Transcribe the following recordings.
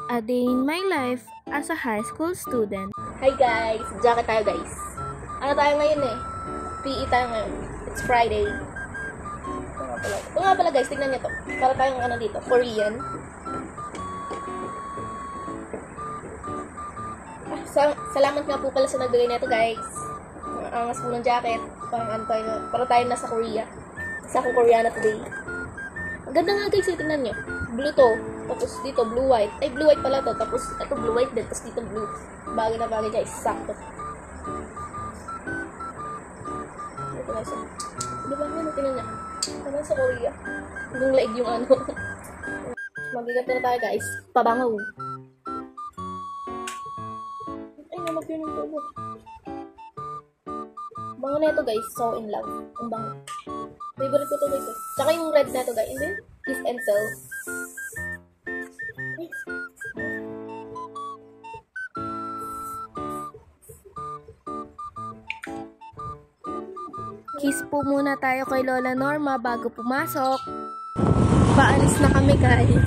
A day in my life as a high school student. Hi guys! Jacket tayo guys. Ano tayo ngayon eh? PE tayo ngayon. It's Friday. Ito nga pala guys, tignan nyo to. Para tayong ano dito, Korean. Salamat nga po pala sa nagbigay nito guys. Ang angas po ng jacket. Para tayo nasa Korea. Sa akong Koreana today. Ang ganda nga guys, tignan nyo. Blue to. Tapos dito blue-white. Ay, blue-white pala to. Tapos ito blue-white din. Tapos dito blue. Bagay na bagay guys. Sakto. Ito guys. Diba nga, tingnan niya. Ano sa Korea? Hanggang laig yung ano. Magigat na tayo guys. Pabangaw. Ay, namak yun yung tubo. Bango na ito guys. So in love. Ang bango. Favorite ko to guys. Tsaka yung red na ito guys. Hindi? Kiss and tell. Kiss po muna tayo kay Lola Norma bago pumasok. Paalis na kami guys.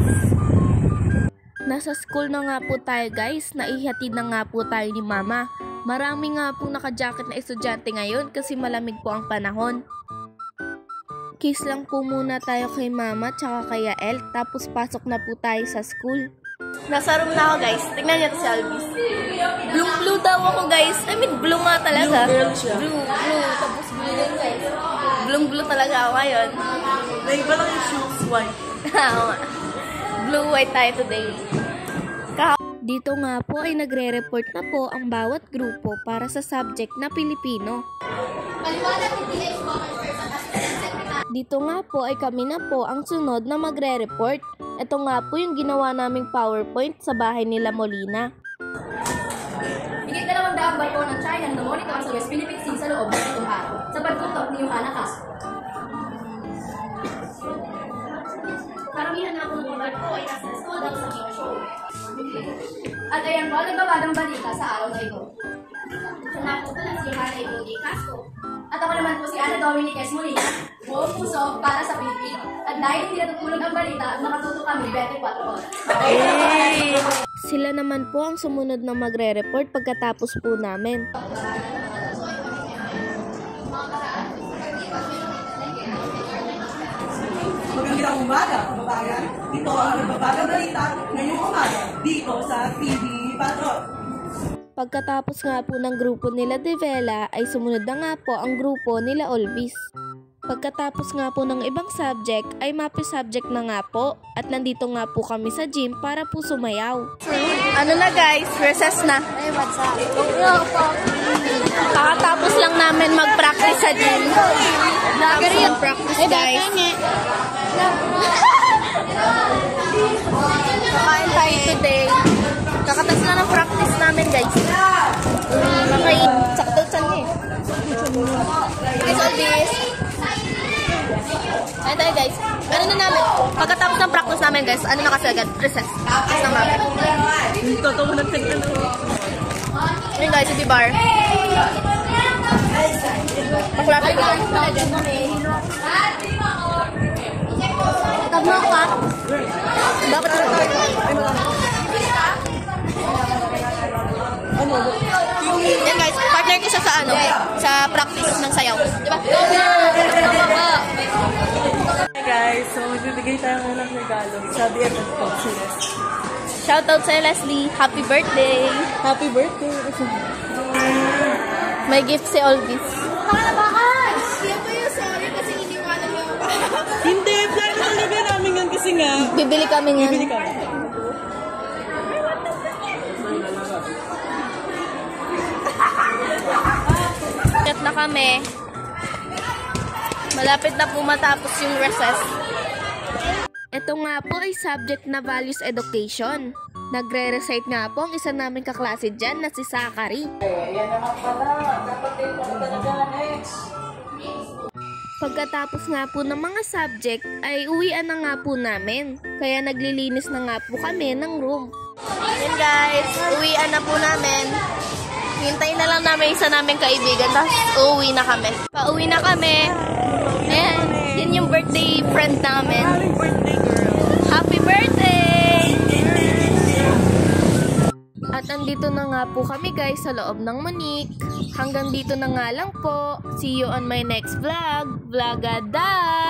Nasa school na nga po tayo guys. Naihatid na nga po tayo ni Mama. Marami nga po naka-jacket na estudyante ngayon kasi malamig po ang panahon. Kiss lang po muna tayo kay Mama tsaka kay Yael. Tapos pasok na po tayo sa school. Nasa room na ako guys. Tignan niyo si Alvis. Blue daw ako guys. I mean blue nga talaga. Blue girl siya. Blue. Tapos blue din guys. Blue talaga ako ngayon. Naiba lang yung shoes white. Blue-white tayo today. Dito nga po ay nagre-report na po ang bawat grupo para sa subject na Pilipino. Dito nga po ay kami na po ang sunod na magre-report. Ito nga po yung ginawa naming PowerPoint sa bahay nila Molina. Higit 200 barko ng China na monitor sa West Philippine Sea sa loob ng itong araw sa pagtutok ni Yohana Castro. Karamihan na po ng mga barko ay nasa school daw sa show. At ayan po, nagbabadang balita sa araw na ito. Siya nga po pala si Yohana J. Castro. At ako naman po si Ana Dominiquez Molina, buong puso para sa Pilipino. At dahil hindi natutulog ang balita, nakatutok kami 24 oras. Hey! Sila naman po ang sumunod na magre-report pagkatapos po namin. Magandang umaga, kababayan. Dito ang nagbabagang balita ngayong umaga dito sa TV Patrol. Pagkatapos nga po ng grupo nila Devela ay sumunod na nga po ang grupo nila Olvis. Pagkatapos nga po ng ibang subject ay MAPE subject na nga po at nandito nga po kami sa gym para po sumayaw. Ano na guys, recess na. Kakatapos lang namin mag-practice sa gym. Tapos mag-practice guys. Kakain tayo today. Kakatapos na ng practice namin guys. Sakto chan niya eh. Guys, all this. Ayun tayo guys. Ano na namin? Pagkatapos ng practice namin guys, ano na kasi agad? Recess. Practice ng namin. Totoo na tignan mo. Ayun guys, si bar. Paklapit ko. Tama ko ah. Dapat na ito. Yan guys, partner ko siya sa ano, sa practice ng sayaw. Diba? Hey guys, so magbibigay tayo ng ilang regalo sa BFF ko, si Leslie. Shoutout sa Leslie. Happy birthday! Happy birthday! May gift si Olvis. Hindi, plan na talaga namin yan kasi nga. Bibili kami nga. Bibili kami. Chat na kami. Malapit na po matapos yung recess. Ito nga po ay subject na Values Education. Nagre-recite nga po ang isa naming kaklase dyan na si Zachary. Pagkatapos nga po ng mga subject ay uwian na nga po namin. Kaya naglilinis na nga po kami ng room. Yan guys, uwian na po namin. Hintayin na lang namin isa naming kaibigan. Tapos uuwi na kami. Pauwi na kami. Ayan, yun yung birthday friend namin. Happy birthday, girl! Happy birthday! andito na nga po kami guys sa loob ng Monique. Hanggang dito na nga lang po. See you on my next vlog. Vlogada!